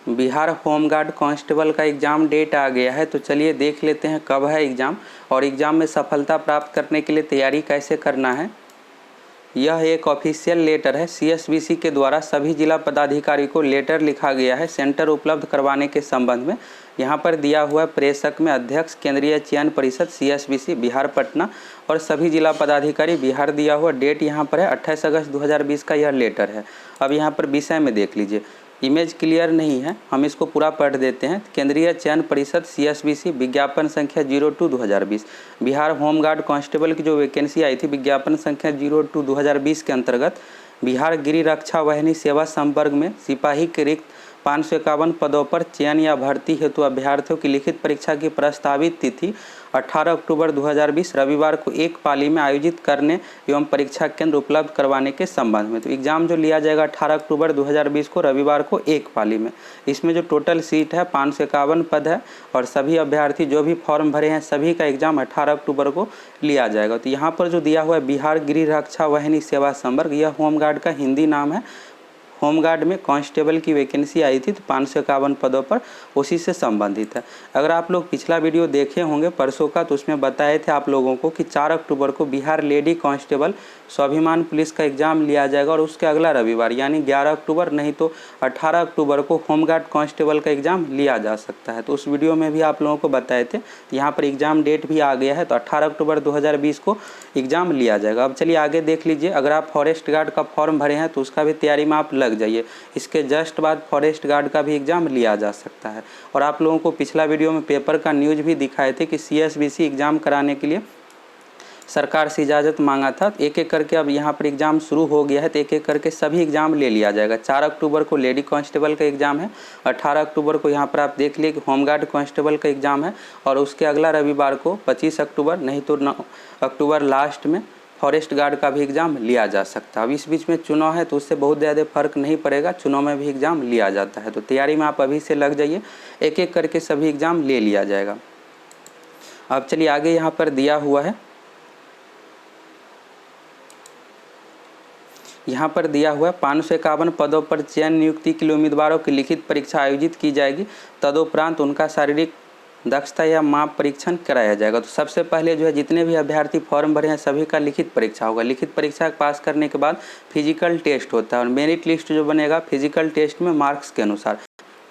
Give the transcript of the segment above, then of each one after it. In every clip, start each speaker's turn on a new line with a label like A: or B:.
A: Bihar home guard constable का exam date आ गया है, तो चलिए देख लेते हैं कब है एग्ज़ाम और एग्ज़ाम में सफलता प्राप्त करने के लिए तैयारी कैसे करना है। यह एक ऑफिशियल लेटर है। सीएसबीसी के द्वारा सभी जिला पदाधिकारी को लेटर लिखा गया है सेंटर उपलब्ध करवाने के संबंध में। यहाँ पर दिया हुआ प्रेषक में अध्यक्ष केंद्रीय चयन परिषद सीएसबीसी बिहार पटना और सभी जिला पदाधिकारी बिहार दिया हुआ डेट यहाँ पर है 28 अगस्त 2020 का यह लेटर है। अब यहाँ पर विषय में देख लीजिए, इमेज क्लियर नहीं है, हम इसको पूरा पढ़ देते हैं। केंद्रीय चयन परिषद सीएसबीसी विज्ञापन संख्या 02/2020 बिहार होमगार्ड कांस्टेबल की जो वैकेंसी आई थी विज्ञापन संख्या 02/2020 के अंतर्गत बिहार गिरि रक्षा वाहिनी सेवा संवर्ग में सिपाही के रिक्त 551 पदों पर चयन या भर्ती हेतु अभ्यर्थियों की लिखित परीक्षा की प्रस्तावित तिथि 18 अक्टूबर 2020 रविवार को एक पाली में आयोजित करने एवं परीक्षा केंद्र उपलब्ध करवाने के संबंध में। तो एग्ज़ाम जो लिया जाएगा 18 अक्टूबर 2020 को रविवार को एक पाली में। इसमें जो टोटल सीट है 551 पद है और सभी अभ्यर्थी जो भी फॉर्म भरे हैं सभी का एग्ज़ाम 18 अक्टूबर को लिया जाएगा। तो यहाँ पर जो दिया हुआ है बिहार गृह रक्षा वाहिनी सेवा संवर्ग, यह होमगार्ड का हिंदी नाम है। होमगार्ड में कांस्टेबल की वैकेंसी आई थी तो 551 पदों पर उसी से संबंधित है। अगर आप लोग पिछला वीडियो देखे होंगे परसों का, तो उसमें बताए थे आप लोगों को कि 4 अक्टूबर को बिहार लेडी कांस्टेबल स्वाभिमान पुलिस का एग्ज़ाम लिया जाएगा और उसके अगला रविवार यानी 11 अक्टूबर नहीं तो 18 अक्टूबर को होमगार्ड कांस्टेबल का एग्ज़ाम लिया जा सकता है। तो उस वीडियो में भी आप लोगों को बताए थे। यहाँ पर एग्ज़ाम डेट भी आ गया है, तो 18 अक्टूबर 2020 को एग्ज़ाम लिया जाएगा। अब चलिए आगे देख लीजिए, अगर आप फॉरेस्ट गार्ड का फॉर्म भरे हैं तो उसका भी तैयारी में आप लग जाइए। इसके जस्ट बाद फॉरेस्ट गार्ड का भी एग्ज़ाम लिया जा सकता है। और आप लोगों को पिछला वीडियो में पेपर का न्यूज़ भी दिखाए थे कि सीएसबीसी एग्ज़ाम कराने के लिए सरकार से इजाज़त मांगा था। एक एक करके अब यहाँ पर एग्ज़ाम शुरू हो गया है, तो एक एक करके सभी एग्ज़ाम ले लिया जाएगा। 4 अक्टूबर को लेडी कांस्टेबल का एग्ज़ाम है, 18 अक्टूबर को यहाँ पर आप देख लिए कि होमगार्ड कांस्टेबल का एग्ज़ाम है और उसके अगला रविवार को 25 अक्टूबर नहीं तो 9 अक्टूबर लास्ट में फॉरेस्ट गार्ड का भी एग्ज़ाम लिया जा सकता है। अब इस बीच में चुनाव है तो उससे बहुत ज़्यादा फर्क नहीं पड़ेगा, चुनाव में भी एग्ज़ाम लिया जाता है। तो तैयारी में आप अभी से लग जाइए, एक एक करके सभी एग्ज़ाम ले लिया जाएगा। अब चलिए आगे यहाँ पर दिया हुआ है, यहाँ पर दिया हुआ है 551 पदों पर चयन नियुक्ति के लिए उम्मीदवारों की लिखित परीक्षा आयोजित की जाएगी। तदुपरांत उनका शारीरिक दक्षता या माप परीक्षण कराया जाएगा। तो सबसे पहले जो है जितने भी अभ्यर्थी फॉर्म भरे हैं सभी का लिखित परीक्षा होगा। लिखित परीक्षा पास करने के बाद फिजिकल टेस्ट होता है और मेरिट लिस्ट जो बनेगा फिजिकल टेस्ट में मार्क्स के अनुसार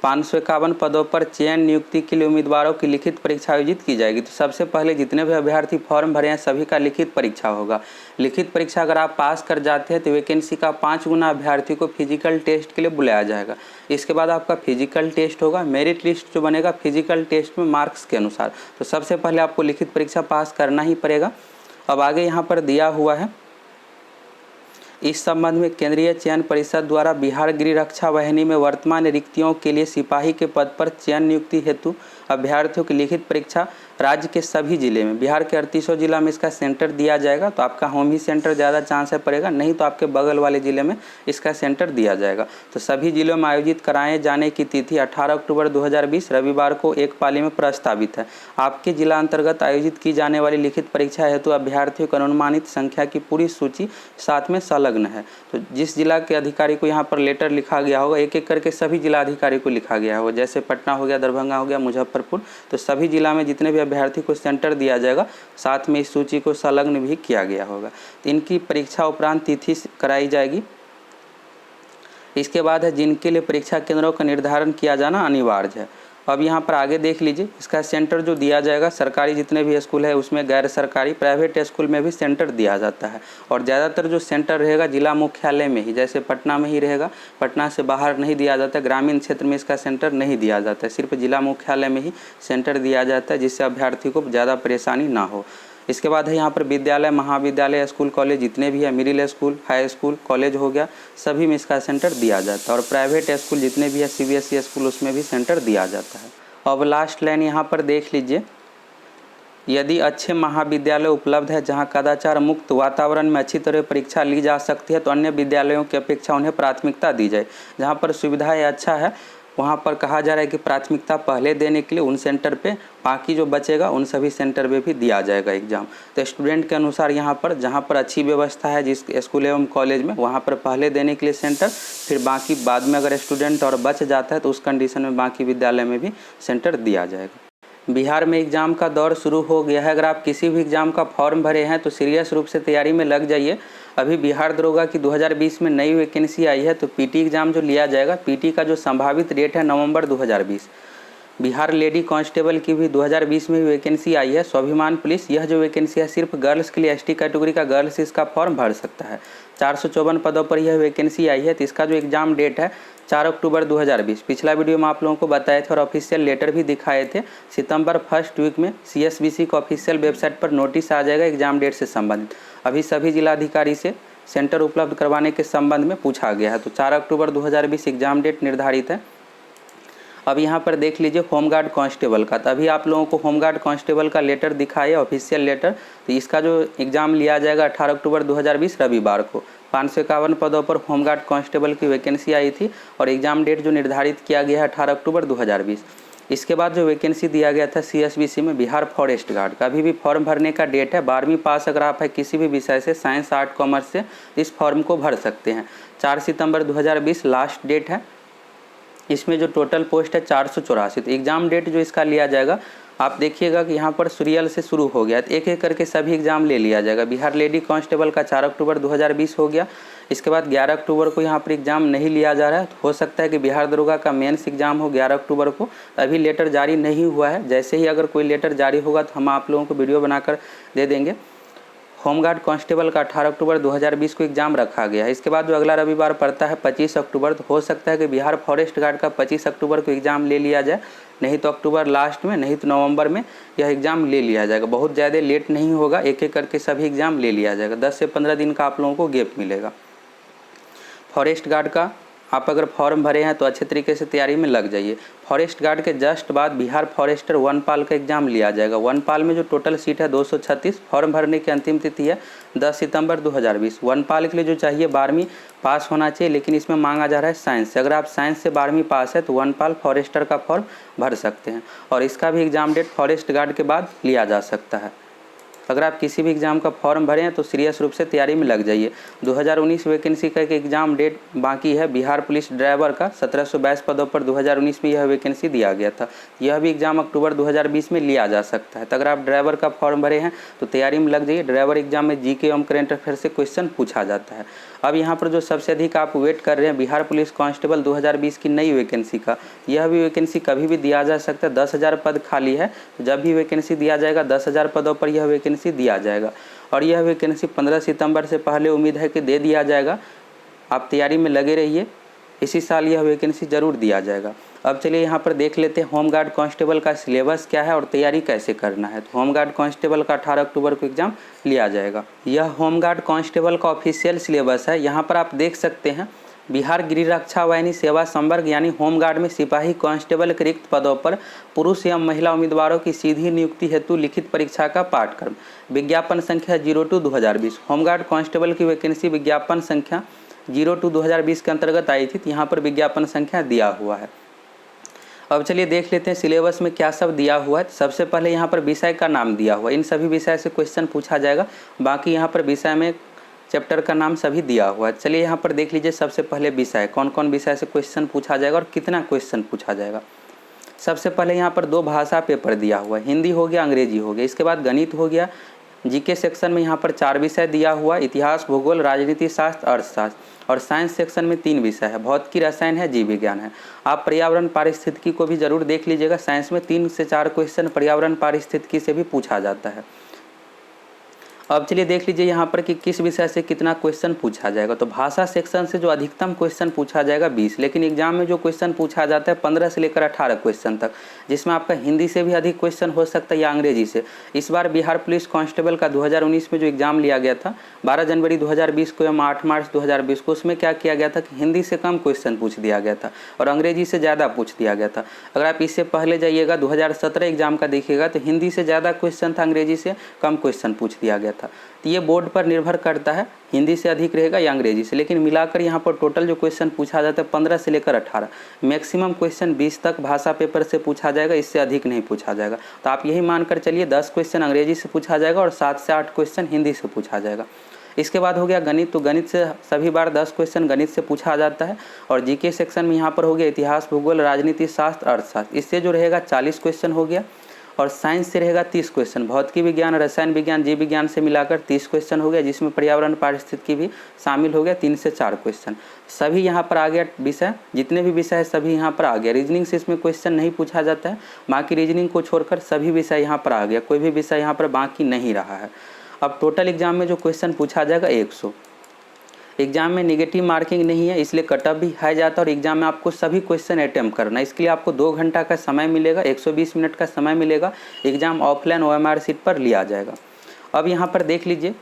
A: 551 पदों पर चयन नियुक्ति के लिए उम्मीदवारों की लिखित परीक्षा आयोजित की जाएगी। तो सबसे पहले जितने भी अभ्यर्थी फॉर्म भरे हैं सभी का लिखित परीक्षा होगा। लिखित परीक्षा अगर आप पास कर जाते हैं तो वैकेंसी का 5 गुना अभ्यर्थी को फिजिकल टेस्ट के लिए बुलाया जाएगा। इसके बाद आपका फिजिकल टेस्ट होगा, मेरिट लिस्ट जो बनेगा फिजिकल टेस्ट में मार्क्स के अनुसार। तो सबसे पहले आपको लिखित परीक्षा पास करना ही पड़ेगा। अब आगे यहाँ पर दिया हुआ है, इस संबंध में केंद्रीय चयन परिषद द्वारा बिहार गृह रक्षा वाहिनी में वर्तमान रिक्तियों के लिए सिपाही के पद पर चयन नियुक्ति हेतु अभ्यर्थियों की लिखित परीक्षा राज्य के सभी जिले में, बिहार के 38 जिला में इसका सेंटर दिया जाएगा। तो आपका होम ही सेंटर ज़्यादा चांस है पड़ेगा, नहीं तो आपके बगल वाले ज़िले में इसका सेंटर दिया जाएगा। तो सभी जिलों में आयोजित कराए जाने की तिथि 18 अक्टूबर 2020 रविवार को एक पाली में प्रस्तावित है। आपके जिला अंतर्गत आयोजित की जाने वाली लिखित परीक्षा हेतु अभ्यर्थियों की अनुमानित संख्या की पूरी सूची साथ में संलग्न है। तो जिस जिला के अधिकारी को यहाँ पर लेटर लिखा गया होगा, एक एक करके सभी जिला अधिकारी को लिखा गया होगा। जैसे पटना हो गया, दरभंगा हो गया, मुजफ्फरपुर, तो सभी जिला में जितने भी अभ्यर्थी को सेंटर दिया जाएगा साथ में इस सूची को संलग्न भी किया गया होगा। तो इनकी परीक्षा उपरांत तिथि कराई जाएगी। इसके बाद है जिनके लिए परीक्षा केंद्रों का निर्धारण किया जाना अनिवार्य है। अब यहाँ पर आगे देख लीजिए, इसका सेंटर जो दिया जाएगा सरकारी जितने भी स्कूल है उसमें, गैर सरकारी प्राइवेट स्कूल में भी सेंटर दिया जाता है। और ज़्यादातर जो सेंटर रहेगा जिला मुख्यालय में ही, जैसे पटना में ही रहेगा, पटना से बाहर नहीं दिया जाता, ग्रामीण क्षेत्र में इसका सेंटर नहीं दिया जाता है, सिर्फ जिला मुख्यालय में ही सेंटर दिया जाता है जिससे अभ्यर्थी को ज़्यादा परेशानी ना हो। इसके बाद है यहाँ पर विद्यालय, महाविद्यालय, स्कूल, कॉलेज जितने भी है, middle school, high school, college हो गया, सभी में इसका सेंटर दिया जाता है। और प्राइवेट स्कूल जितने भी है, सीबीएसई स्कूल, उसमें भी सेंटर दिया जाता है। अब लास्ट लाइन यहाँ पर देख लीजिए, यदि अच्छे महाविद्यालय उपलब्ध है जहाँ कदाचार मुक्त वातावरण में अच्छी तरह परीक्षा ली जा सकती है तो अन्य विद्यालयों की अपेक्षा उन्हें प्राथमिकता दी जाए। जहाँ पर सुविधाएँ अच्छा है वहाँ पर कहा जा रहा है कि प्राथमिकता पहले देने के लिए उन सेंटर पे, बाकी जो बचेगा उन सभी सेंटर पे भी दिया जाएगा एग्ज़ाम। तो स्टूडेंट के अनुसार यहाँ पर जहाँ पर अच्छी व्यवस्था है जिस स्कूल एवं कॉलेज में, वहाँ पर पहले देने के लिए सेंटर, फिर बाकी बाद में अगर स्टूडेंट और बच जाता है तो उस कंडीशन में बाकी विद्यालय में भी सेंटर दिया जाएगा। बिहार में एग्ज़ाम का दौर शुरू हो गया है। अगर आप किसी भी एग्ज़ाम का फॉर्म भरे हैं तो सीरियस रूप से तैयारी में लग जाइए। अभी बिहार दरोगा की 2020 में नई वैकेंसी आई है, तो पीटी एग्ज़ाम जो लिया जाएगा, पीटी का जो संभावित डेट है नवंबर 2020। बिहार लेडी कांस्टेबल की भी 2020 में वैकेंसी आई है। स्वाभिमान पुलिस, यह जो वैकेंसी है सिर्फ गर्ल्स के लिए, एसटी कैटेगरी का गर्ल्स इसका फॉर्म भर सकता है। 454 पदों पर यह वैकेंसी आई है। तो इसका जो एग्ज़ाम डेट है 4 अक्टूबर 2020। पिछला वीडियो में आप लोगों को बताए थे और ऑफिशियल लेटर भी दिखाए थे। सितंबर फर्स्ट वीक में CSBC का ऑफिशियल वेबसाइट पर नोटिस आ जाएगा एग्ज़ाम डेट से संबंधित। अभी सभी जिलाधिकारी से सेंटर उपलब्ध करवाने के संबंध में पूछा गया है। तो 4 अक्टूबर 2020 एग्ज़ाम डेट निर्धारित है। अब यहाँ पर देख लीजिए होमगार्ड कांस्टेबल का। तो अभी आप लोगों को होमगार्ड कांस्टेबल का लेटर दिखाया, ऑफिशियल लेटर। तो इसका जो एग्ज़ाम लिया जाएगा 18 अक्टूबर 2020 रविवार को। 551 पदों पर होमगार्ड कांस्टेबल की वैकेंसी आई थी और एग्ज़ाम डेट जो निर्धारित किया गया है 18 अक्टूबर 2020। इसके बाद जो वैकेंसी दिया गया था CSBC में बिहार फॉरेस्ट गार्ड का, अभी भी फॉर्म भरने का डेट है। 12वीं पास अगर आप है किसी भी विषय से, साइंस, आर्ट, कॉमर्स से, इस फॉर्म को भर सकते हैं। 4 सितंबर 2020 लास्ट डेट है। इसमें जो टोटल पोस्ट है 484। तो एग्ज़ाम डेट जो इसका लिया जाएगा, आप देखिएगा कि यहाँ पर सीरियल से शुरू हो गया, तो एक एक करके सभी एग्ज़ाम ले लिया जाएगा। बिहार लेडी कांस्टेबल का 4 अक्टूबर 2020 हो गया। इसके बाद 11 अक्टूबर को यहाँ पर एग्ज़ाम नहीं लिया जा रहा है। तो हो सकता है कि बिहार दरोगा का मेंस एग्ज़ाम हो 11 अक्टूबर को। अभी लेटर जारी नहीं हुआ है। जैसे ही अगर कोई लेटर जारी होगा तो हम आप लोगों को वीडियो बनाकर दे देंगे। होमगार्ड कांस्टेबल का 18 अक्टूबर 2020 को एग्ज़ाम रखा गया है। इसके बाद जो अगला रविवार पड़ता है 25 अक्टूबर, तो हो सकता है कि बिहार फॉरेस्ट गार्ड का 25 अक्टूबर को एग्ज़ाम ले लिया जाए, नहीं तो अक्टूबर लास्ट में, नहीं तो नवंबर में यह एग्ज़ाम ले लिया जाएगा। बहुत ज़्यादा लेट नहीं होगा, एक एक करके सभी एग्ज़ाम ले लिया जाएगा। 10 से 15 दिन का आप लोगों को गैप मिलेगा। फॉरेस्ट गार्ड का आप अगर फॉर्म भरे हैं तो अच्छे तरीके से तैयारी में लग जाइए। फॉरेस्ट गार्ड के जस्ट बाद बिहार फॉरेस्टर वनपाल का एग्ज़ाम लिया जाएगा। वनपाल में जो टोटल सीट है 236। फॉर्म भरने की अंतिम तिथि है 10 सितंबर 2020। वनपाल के लिए जो चाहिए 12वीं पास होना चाहिए, लेकिन इसमें मांगा जा रहा है साइंस से। अगर आप साइंस से 12वीं पास है तो वनपाल फॉरेस्टर का फॉर्म भर सकते हैं और इसका भी एग्ज़ाम डेट फॉरेस्ट गार्ड के बाद लिया जा सकता है। अगर आप किसी भी एग्ज़ाम का फॉर्म भरें हैं तो सीरियस रूप से तैयारी में लग जाइए। 2019 वैकेंसी का एक एग्ज़ाम डेट बाकी है। बिहार पुलिस ड्राइवर का 1722 पदों पर 2019 में यह वैकेंसी दिया गया था। यह भी एग्ज़ाम अक्टूबर 2020 में लिया जा सकता है। तो अगर आप ड्राइवर का फॉर्म भरे हैं तो तैयारी में लग जाइए। ड्राइवर एग्ज़ाम में GK एवं करंट अफेयर से क्वेश्चन पूछा जाता है। अब यहाँ पर जो सबसे अधिक आप वेट कर रहे हैं बिहार पुलिस कांस्टेबल 2020 की नई वैकेंसी का, यह भी वैकेंसी कभी भी दिया जा सकता है। 10,000 पद खाली है। जब भी वैकेंसी दिया जाएगा 10,000 पदों पर यह वैकेंसी दिया जाएगा और यह वैकेंसी 15 सितंबर से पहले उम्मीद है कि दे दिया जाएगा। आप तैयारी में लगे रहिए, इसी साल यह वैकेंसी ज़रूर दिया जाएगा। अब चलिए यहाँ पर देख लेते हैं होमगार्ड कांस्टेबल का सिलेबस क्या है और तैयारी कैसे करना है। तो होमगार्ड कांस्टेबल का 18 अक्टूबर को एग्ज़ाम लिया जाएगा। यह होमगार्ड कांस्टेबल का ऑफिशियल सिलेबस है। यहाँ पर आप देख सकते हैं बिहार गृह रक्षा वाहिनी सेवा संवर्ग यानी होमगार्ड में सिपाही कांस्टेबल के रिक्त पदों पर पुरुष एवं महिला उम्मीदवारों की सीधी नियुक्ति हेतु लिखित परीक्षा का पाठ्यक्रम। विज्ञापन संख्या 02/2020। होमगार्ड कांस्टेबल की वैकेंसी विज्ञापन संख्या 02/2020 के अंतर्गत आई थी। यहाँ पर विज्ञापन संख्या दिया हुआ है। अब चलिए देख लेते हैं सिलेबस में क्या सब दिया हुआ है। सबसे पहले यहाँ पर विषय का नाम दिया हुआ है। इन सभी विषय से क्वेश्चन पूछा जाएगा। बाकी यहाँ पर विषय में चैप्टर का नाम सभी दिया हुआ है। चलिए यहाँ पर देख लीजिए सबसे पहले विषय, कौन कौन विषय से क्वेश्चन पूछा जाएगा और कितना क्वेश्चन पूछा जाएगा। सबसे पहले यहाँ पर 2 भाषा पेपर दिया हुआ है, हिंदी हो गया, अंग्रेजी हो गया। इसके बाद गणित हो गया। GK सेक्शन में यहाँ पर 4 विषय दिया हुआ, इतिहास, भूगोल, राजनीति शास्त्र, अर्थशास्त्र। और साइंस सेक्शन में 3 विषय है, भौतिकी, रसायन है, जीव विज्ञान है। आप पर्यावरण पारिस्थितिकी को भी जरूर देख लीजिएगा। साइंस में 3 से 4 क्वेश्चन पर्यावरण पारिस्थितिकी से भी पूछा जाता है। अब चलिए देख लीजिए यहाँ पर कि किस विषय से कितना क्वेश्चन पूछा जाएगा। तो भाषा सेक्शन से जो अधिकतम क्वेश्चन पूछा जाएगा 20, लेकिन एग्जाम में जो क्वेश्चन पूछा जाता है 15 से लेकर 18 क्वेश्चन तक, जिसमें आपका हिंदी से भी अधिक क्वेश्चन हो सकता है या अंग्रेजी से। इस बार बिहार पुलिस कांस्टेबल का 2019 में जो एग्जाम लिया गया था 12 जनवरी 2020 को एवं 8 मार्च 2020 को, उसमें क्या किया गया था कि हिंदी से कम क्वेश्चन पूछ दिया गया था और अंग्रेजी से ज़्यादा पूछ दिया गया था। अगर आप इससे पहले जाइएगा 2017 एग्जाम का देखिएगा तो हिंदी से ज़्यादा क्वेश्चन था, अंग्रेजी से कम क्वेश्चन पूछ दिया गया था। था। तो ये बोर्ड पर निर्भर करता है, हिंदी से अधिक रहेगा या अंग्रेजी से, लेकिन मिलाकर यहाँ पर टोटल जो क्वेश्चन पूछा जाता है 15 से लेकर 18, मैक्सिमम क्वेश्चन 20 तक भाषा पेपर से पूछा जाएगा, इससे अधिक नहीं पूछा जाएगा। तो आप यही मानकर चलिए 10 क्वेश्चन अंग्रेजी से पूछा जाएगा और 7 से 8 क्वेश्चन हिंदी से पूछा जाएगा। इसके बाद हो गया गणित, तो गणित से सभी बार 10 क्वेश्चन गणित से पूछा जाता है। और जीके सेक्शन में यहाँ पर हो गया इतिहास, भूगोल, राजनीति शास्त्र, अर्थशास्त्र, इससे जो रहेगा 40 क्वेश्चन हो गया। और साइंस से रहेगा 30 क्वेश्चन, भौतिकी विज्ञान, रसायन विज्ञान, जीव विज्ञान से मिलाकर 30 क्वेश्चन हो गया, जिसमें पर्यावरण पारिस्थितिकी भी शामिल हो गया, 3 से 4 क्वेश्चन। सभी यहाँ पर आ गया विषय, जितने भी विषय है सभी यहाँ पर आ गया। रीजनिंग से इसमें क्वेश्चन नहीं पूछा जाता है, बाकी रीजनिंग को छोड़कर सभी विषय यहाँ पर आ गया, कोई भी विषय यहाँ पर बाकी नहीं रहा है। अब टोटल एग्जाम में जो क्वेश्चन पूछा जाएगा 100। एग्जाम में नेगेटिव मार्किंग नहीं है, इसलिए कटअप भी हाई जाता है और एग्जाम में आपको सभी क्वेश्चन अटेम्प्ट करना है। इसके लिए आपको 2 घंटा का समय मिलेगा, 120 मिनट का समय मिलेगा। एग्जाम ऑफलाइन OMR सीट पर लिया जाएगा। अब यहाँ पर देख लीजिए,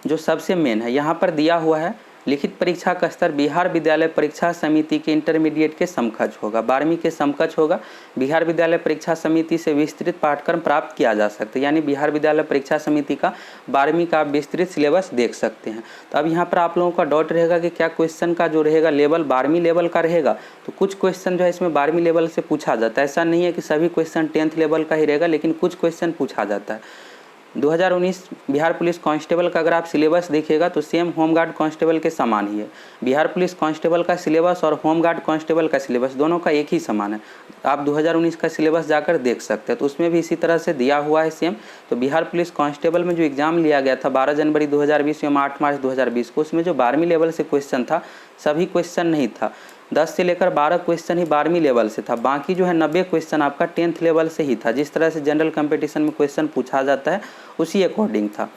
A: जो सबसे मेन है यहाँ पर दिया हुआ है, लिखित परीक्षा का स्तर बिहार विद्यालय परीक्षा समिति के इंटरमीडिएट के समकक्ष होगा, 12वीं के समकक्ष होगा। बिहार विद्यालय परीक्षा समिति से विस्तृत पाठ्यक्रम प्राप्त किया जा सकता है, यानी बिहार विद्यालय परीक्षा समिति का 12वीं का आप विस्तृत सिलेबस देख सकते हैं। तो अब यहाँ पर आप लोगों का डाउट रहेगा कि क्या क्वेश्चन का जो रहेगा लेवल 12वीं लेवल का रहेगा। तो कुछ क्वेश्चन जो है इसमें 12वीं लेवल से पूछा जाता है, ऐसा नहीं है कि सभी क्वेश्चन 10th लेवल का ही रहेगा, लेकिन कुछ क्वेश्चन पूछा जाता है। 2019 बिहार पुलिस कांस्टेबल का अगर आप सिलेबस देखिएगा तो सेम होमगार्ड कांस्टेबल के समान ही है। बिहार पुलिस कांस्टेबल का सिलेबस और होमगार्ड कांस्टेबल का सिलेबस दोनों का एक ही समान है। आप 2019 का सिलेबस जाकर देख सकते हैं, तो उसमें भी इसी तरह से दिया हुआ है सेम। तो बिहार पुलिस कांस्टेबल में जो एग्ज़ाम लिया गया था 12 जनवरी 2020 एवं 8 मार्च 2020 को, उसमें जो 12वीं लेवल से क्वेश्चन था, सभी क्वेश्चन नहीं था, 10 से लेकर 12 क्वेश्चन ही 12वीं लेवल से था, बाकी जो है 90 क्वेश्चन आपका 10th लेवल से ही था। जिस तरह से जनरल कंपटीशन में क्वेश्चन पूछा जाता है उसी अकॉर्डिंग था।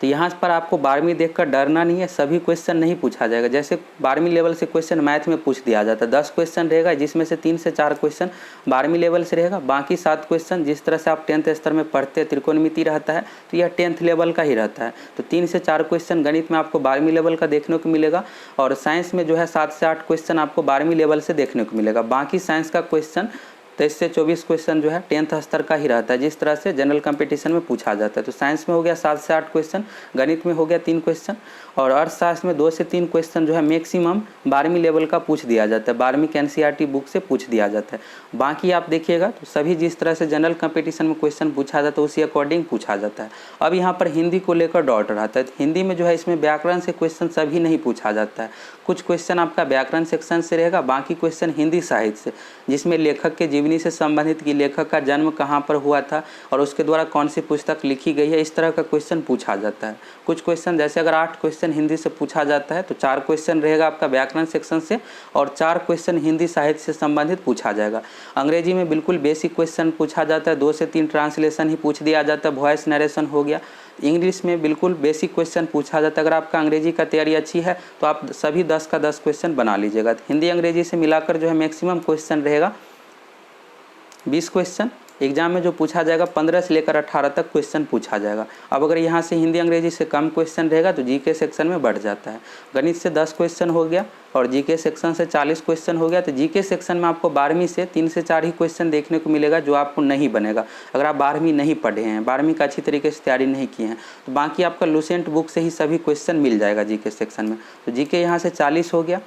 A: तो यहाँ पर आपको 12वीं देखकर डरना नहीं है, सभी क्वेश्चन नहीं पूछा जाएगा। जैसे 12वीं लेवल से क्वेश्चन मैथ में पूछ दिया जाता है, 10 क्वेश्चन रहेगा, जिसमें से 3 से 4 क्वेश्चन 12वीं लेवल से रहेगा, बाकी 7 क्वेश्चन जिस तरह से आप 10th स्तर में पढ़ते हैं, त्रिकोणमिति रहता है तो यह 10th लेवल का ही रहता है। तो 3 से 4 क्वेश्चन गणित में आपको 12वीं लेवल का देखने को मिलेगा, और साइंस में जो है 7 से 8 क्वेश्चन आपको 12वीं लेवल से देखने को मिलेगा। बाकी साइंस का क्वेश्चन 23 से 24 क्वेश्चन जो है 10th स्तर का ही रहता है, जिस तरह से जनरल कंपटीशन में पूछा जाता है। तो साइंस में हो गया 7 से 8 क्वेश्चन, गणित में हो गया 3 क्वेश्चन, और अर्थशास्त्र में 2 से 3 क्वेश्चन जो है मैक्सिमम 12वीं लेवल का पूछ दिया जाता है, 12वीं के NCERT बुक से पूछ दिया जाता है। बाकी आप देखिएगा तो सभी जिस तरह से जनरल कंपटीशन में क्वेश्चन पूछा जाता है उसी अकॉर्डिंग पूछा जाता है। अब यहाँ पर हिंदी को लेकर डाउट रहता है, तो हिंदी में जो है इसमें व्याकरण से क्वेश्चन सभी नहीं पूछा जाता है, कुछ क्वेश्चन आपका व्याकरण सेक्शन से रहेगा, बाकी क्वेश्चन हिंदी साहित्य से, जिसमें लेखक के जीवनी से संबंधित कि लेखक का जन्म कहाँ पर हुआ था और उसके द्वारा कौन सी पुस्तक लिखी गई है, इस तरह का क्वेश्चन पूछा जाता है। कुछ क्वेश्चन जैसे अगर 8 क्वेश्चन हिंदी से पूछा जाता है तो 4 क्वेश्चन रहेगा आपका व्याकरण सेक्शन से और 4 क्वेश्चन हिंदी साहित्य से संबंधित पूछा जाएगा। अंग्रेजी में बिल्कुल बेसिक क्वेश्चन पूछा जाता है, 2 से 3 ट्रांसलेशन ही पूछ दिया जाता है, वॉइस नरेशन हो गया। इंग्लिश में बिल्कुल बेसिक क्वेश्चन पूछा जाता है। अगर आपका अंग्रेजी का तैयारी अच्छी है तो आप सभी 10 का 10 क्वेश्चन बना लीजिएगा। हिंदी अंग्रेजी से मिलाकर जो है मैक्सिमम क्वेश्चन रहेगा 20 क्वेश्चन। एग्जाम में जो पूछा जाएगा 15 से लेकर 18 तक क्वेश्चन पूछा जाएगा। अब अगर यहाँ से हिंदी अंग्रेजी से कम क्वेश्चन रहेगा तो जीके सेक्शन में बढ़ जाता है। गणित से 10 क्वेश्चन हो गया और जीके सेक्शन से 40 क्वेश्चन हो गया। तो जीके सेक्शन में आपको 12वीं से 3 से 4 ही क्वेश्चन देखने को मिलेगा जो आपको नहीं बनेगा अगर आप 12वीं नहीं पढ़े हैं, 12वीं का अच्छी तरीके से तैयारी नहीं किए हैं। तो बाकी आपका लुसेंट बुक से ही सभी क्वेश्चन मिल जाएगा जीके सेक्शन में। तो जीके यहाँ से 40 हो गया।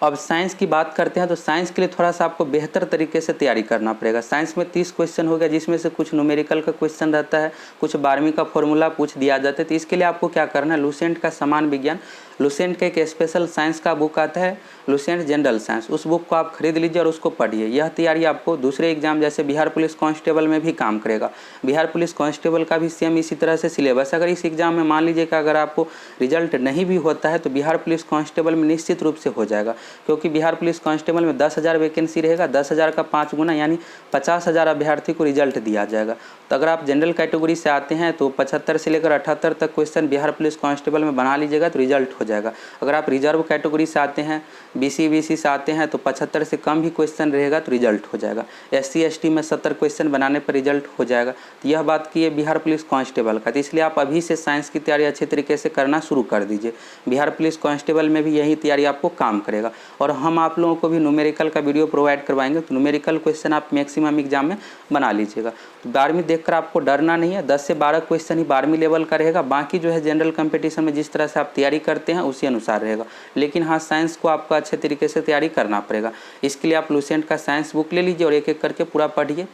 A: अब साइंस की बात करते हैं तो साइंस के लिए थोड़ा सा आपको बेहतर तरीके से तैयारी करना पड़ेगा। साइंस में 30 क्वेश्चन हो गया, जिसमें से कुछ न्यूमेरिकल का क्वेश्चन रहता है, कुछ 12वीं का फॉर्मूला पूछ दिया जाता है। तो इसके लिए आपको क्या करना है, लुसेंट का समान विज्ञान, लुसेंट का एक स्पेशल साइंस का बुक आता है लुसेंट जनरल साइंस, उस बुक को आप खरीद लीजिए और उसको पढ़िए। यह तैयारी आपको दूसरे एग्जाम जैसे बिहार पुलिस कांस्टेबल में भी काम करेगा। बिहार पुलिस कांस्टेबल का भी सेम इसी तरह से सिलेबस। अगर इस एग्जाम में मान लीजिए कि अगर आपको रिजल्ट नहीं भी होता है तो बिहार पुलिस कांस्टेबल में निश्चित रूप से हो जाएगा, क्योंकि बिहार पुलिस कांस्टेबल में 10,000 वैकेंसी रहेगा, 10,000 का 5 गुना यानी 50,000 अभ्यर्थी को रिजल्ट दिया जाएगा। तो अगर आप जनरल कैटेगरी से आते हैं तो 75 से लेकर 78 तक क्वेश्चन बिहार पुलिस कांस्टेबल में बना लीजिएगा तो रिजल्ट हो जाएगा। अगर आप रिजर्व कैटेगरी से आते हैं, BC से आते हैं तो 75 से कम भी क्वेश्चन रहेगा तो रिजल्ट हो जाएगा। SC ST में 70 क्वेश्चन बनाने पर रिजल्ट हो जाएगा। तो यह बात की है बिहार पुलिस कांस्टेबल का। तो इसलिए आप अभी से साइंस की तैयारी अच्छे तरीके से करना शुरू कर दीजिए। बिहार पुलिस कांस्टेबल में भी यही तैयारी आपको काम करेगा। और हम आप लोगों को भी न्यूमेरिकल का वीडियो प्रोवाइड करवाएंगे, तो न्यूमेरिकल क्वेश्चन आप मैक्सिमम एग्जाम में बना लीजिएगा। तो 12वीं देखकर आपको डरना नहीं है, 10 से 12 क्वेश्चन ही 12वीं लेवल का रहेगा, बाकी जो है जनरल कंपटीशन में जिस तरह से आप तैयारी करते हैं उसी अनुसार रहेगा। लेकिन हाँ, साइंस को आपको अच्छे तरीके से तैयारी करना पड़ेगा। इसके लिए आप लुसेंट का साइंस बुक ले लीजिए और एक एक करके पूरा पढ़िए।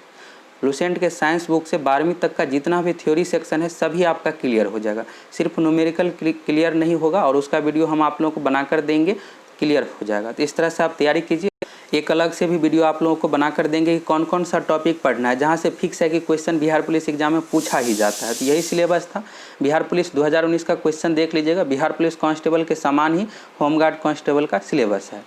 A: लुसेंट के साइंस बुक से 12वीं तक का जितना भी थ्योरी सेक्शन है सभी आपका क्लियर हो जाएगा, सिर्फ न्यूमेरिकल क्लियर नहीं होगा, और उसका वीडियो हम आप लोगों को बनाकर देंगे, क्लियर हो जाएगा। तो इस तरह से आप तैयारी कीजिए। एक अलग से भी वीडियो आप लोगों को बना कर देंगे कि कौन कौन सा टॉपिक पढ़ना है, जहाँ से फिक्स है कि क्वेश्चन बिहार पुलिस एग्जाम में पूछा ही जाता है। तो यही सिलेबस था। बिहार पुलिस 2019 का क्वेश्चन देख लीजिएगा, बिहार पुलिस कांस्टेबल के समान ही होमगार्ड कांस्टेबल का सिलेबस है।